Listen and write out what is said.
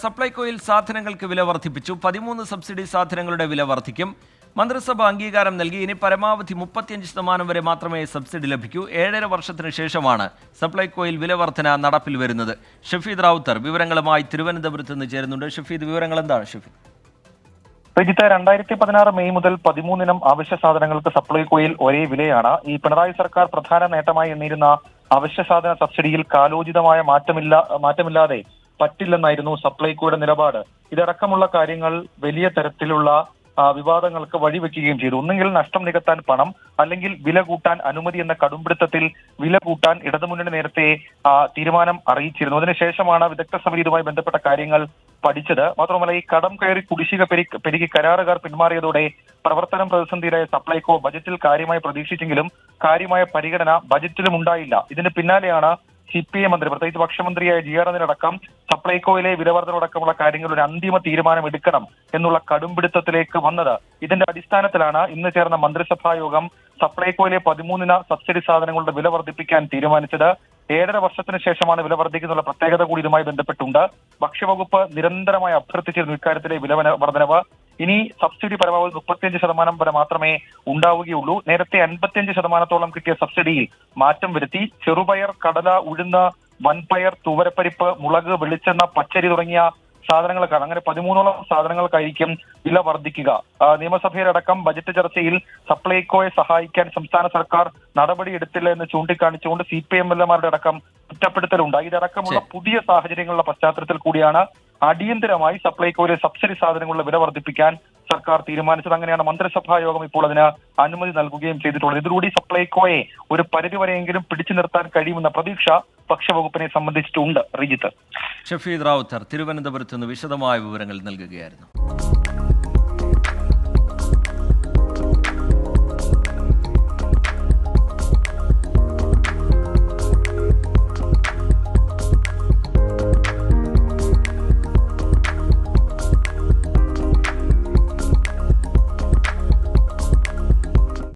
സപ്ലൈകോയിൽ സാധനങ്ങൾക്ക് വില വർദ്ധിപ്പിച്ചു. 13 സബ്സിഡി സാധനങ്ങളുടെ വില വർദ്ധിക്കും. മന്ത്രിസഭ അംഗീകാരം നൽകി. ഇനി പരമാവധി 35% വരെ മാത്രമേ സബ്സിഡി ലഭിക്കൂ. 7.5 വർഷത്തിന് ശേഷമാണ് സപ്ലൈകോയിൽ വില വർധന നടപ്പിൽ വരുന്നത്. ഷഫീദ് റാവുത്തർ വിവരങ്ങളുമായി തിരുവനന്തപുരത്ത് നിന്ന് ചേരുന്നുണ്ട്. ഷഫീദ്, വിവരങ്ങൾ എന്താണ്? ഷഫീദ്, 2016 മെയ് മുതൽ 13 അവശ്യ സാധനങ്ങൾക്ക് സപ്ലൈകോയിൽ ഒരേ വിലയാണ്. ഈ പിണറായി സർക്കാർ പ്രധാന നേട്ടമായി എണ്ണിയിരുന്ന അവശ്യ സാധന സബ്സിഡിയിൽ കാലോചിതമായ മാറ്റമില്ലാതെ പറ്റില്ലെന്നായിരുന്നു സപ്ലൈകോയുടെ നിലപാട്. ഇതടക്കമുള്ള കാര്യങ്ങൾ വലിയ തരത്തിലുള്ള വിവാദങ്ങൾക്ക് വഴിവെക്കുകയും ചെയ്തു. ഒന്നുകിൽ നഷ്ടം നികത്താൻ പണം, അല്ലെങ്കിൽ വില കൂട്ടാൻ അനുമതി എന്ന കടുംപിടുത്തത്തിൽ വില കൂട്ടാൻ ഇടതുമുന്നണി നേരത്തെ തീരുമാനം അറിയിച്ചിരുന്നു. അതിനുശേഷമാണ് വിദഗ്ധ സമിതി ഇതുമായി ബന്ധപ്പെട്ട കാര്യങ്ങൾ പഠിച്ചത്. മാത്രമല്ല, ഈ കടം കയറി കുടിശ്ശിക പെരുകി കരാറുകാർ പിന്മാറിയതോടെ പ്രവർത്തനം പ്രതിസന്ധിയിലായ സപ്ലൈകോ ബജറ്റിൽ കാര്യമായി പ്രതീക്ഷിച്ചെങ്കിലും കാര്യമായ പരിഗണന ബജറ്റിലും ഉണ്ടായില്ല. ഇതിന് പിന്നാലെയാണ് CPI മന്ത്രി, പ്രത്യേകിച്ച് ഭക്ഷ്യമന്ത്രിയായ GR അടക്കം സപ്ലൈകോയിലെ വിലവർദ്ധനടക്കമുള്ള കാര്യങ്ങൾ ഒരു അന്തിമ തീരുമാനം എടുക്കണം എന്നുള്ള കടുംപിടുത്തത്തിലേക്ക് വന്നത്. ഇതിന്റെ അടിസ്ഥാനത്തിലാണ് ഇന്ന് ചേർന്ന മന്ത്രിസഭാ യോഗം സപ്ലൈകോയിലെ 13 സബ്സിഡി സാധനങ്ങളുടെ വില വർദ്ധിപ്പിക്കാൻ തീരുമാനിച്ചത്. 7.5 വർഷത്തിന് ശേഷമാണ് വില വർദ്ധിക്കുന്നുള്ള പ്രത്യേകത കൂടി ഇതുമായി ബന്ധപ്പെട്ടുണ്ട്. ഭക്ഷ്യവകുപ്പ് നിരന്തരമായി അഭ്യർത്ഥിച്ചിരുന്നു ഇക്കാര്യത്തിലെ വില വർധനവ്. ഇനി സബ്സിഡി പരമാവധി 35% വരെ മാത്രമേ ഉണ്ടാവുകയുള്ളൂ. നേരത്തെ 55% കിട്ടിയ സബ്സിഡിയിൽ മാറ്റം വരുത്തി. ചെറുപയർ, കടല, ഉഴുന്ന്, വൻപയർ, തുവരപ്പരിപ്പ്, മുളക്, വെളിച്ചെണ്ണ, പച്ചരി തുടങ്ങിയ സാധനങ്ങൾക്കാണ്. അങ്ങനെ 13 സാധനങ്ങൾക്കായിരിക്കും വില വർദ്ധിക്കുക. നിയമസഭയിലടക്കം ബജറ്റ് ചർച്ചയിൽ സപ്ലൈകോയെ സഹായിക്കാൻ സംസ്ഥാന സർക്കാർ നടപടിയെടുത്തില്ല എന്ന് ചൂണ്ടിക്കാണിച്ചുകൊണ്ട് CPIM-മാരുടെ അടക്കം കുറ്റപ്പെടുത്തലുണ്ടായി. ഇതടക്കമുള്ള പുതിയ സാഹചര്യങ്ങളുടെ പശ്ചാത്തലത്തിൽ കൂടിയാണ് അടിയന്തരമായി സപ്ലൈകോയിലെ സബ്സിഡി സാധനങ്ങളുടെ വില വർദ്ധിപ്പിക്കാൻ സർക്കാർ തീരുമാനിച്ചത്. അങ്ങനെയാണ് മന്ത്രിസഭാ യോഗം ഇപ്പോൾ അതിന് അനുമതി നൽകുകയും ചെയ്തിട്ടുള്ളത്. ഇതിലൂടെ സപ്ലൈകോയെ ഒരു പരിധിവരെയെങ്കിലും പിടിച്ചു നിർത്താൻ കഴിയുമെന്ന പ്രതീക്ഷ ഭക്ഷ്യവകുപ്പിനെ സംബന്ധിച്ചിട്ടുണ്ട്. റിജിത്ത്. ഷഫീദ് റാവുത്തർ തിരുവനന്തപുരത്ത് നിന്ന് വിശദമായ വിവരങ്ങൾ നൽകുകയായിരുന്നു.